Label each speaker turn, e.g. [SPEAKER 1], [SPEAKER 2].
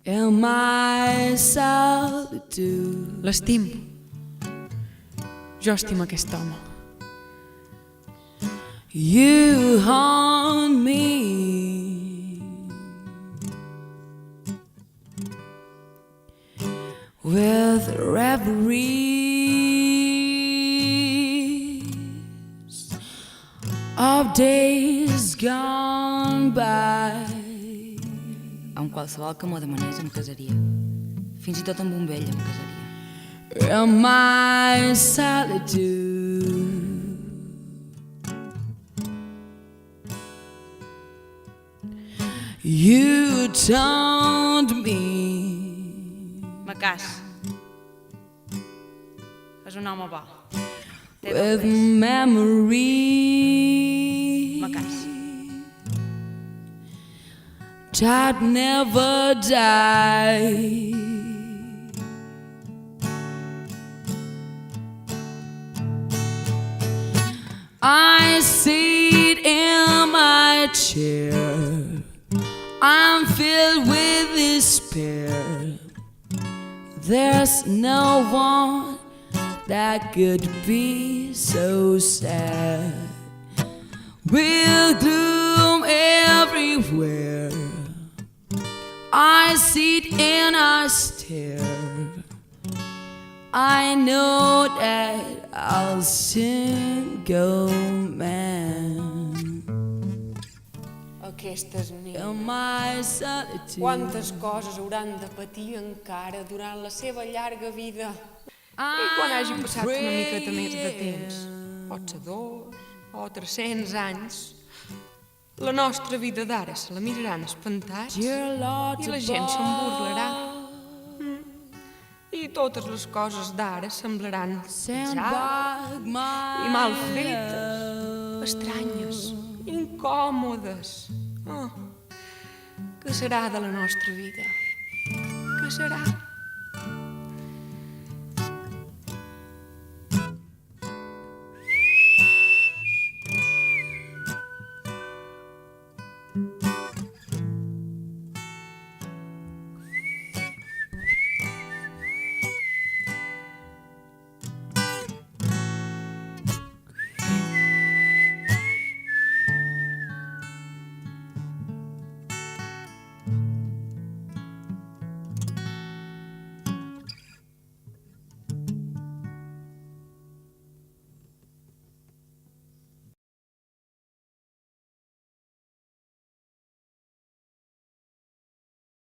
[SPEAKER 1] in my solitude.
[SPEAKER 2] L'estim. Jo estimo aquest home.
[SPEAKER 1] You haunt me with reveries of days gone by.
[SPEAKER 3] Amb qualsevol que m'ho demanés em casaria. Fins i tot amb un vell em casaria.
[SPEAKER 1] In my solitude, you taunt me
[SPEAKER 3] Macàs. És un home bo.
[SPEAKER 1] with memories
[SPEAKER 3] Macàs.
[SPEAKER 1] that never die. I sit in my chair, I'm filled with despair. There's no one that could be so sad. With gloom everywhere, I sit and I stare. I know that I'll soon go mad.
[SPEAKER 4] Aquestes nenes,
[SPEAKER 1] In my solitude,
[SPEAKER 4] quantes coses hauran de patir encara durant la seva llarga vida. I quan hagi passat una miqueta més de temps, pot ser 2 o 300 anys, la nostra vida d'ara se la miraran espantats
[SPEAKER 1] dear Lord
[SPEAKER 4] i la gent se'n burlarà. I totes les coses d'ara semblaran
[SPEAKER 1] send
[SPEAKER 4] pesables
[SPEAKER 1] back my
[SPEAKER 4] i mal fetes, estranyes, incòmodes. Oh, què serà de la nostra vida? Què serà?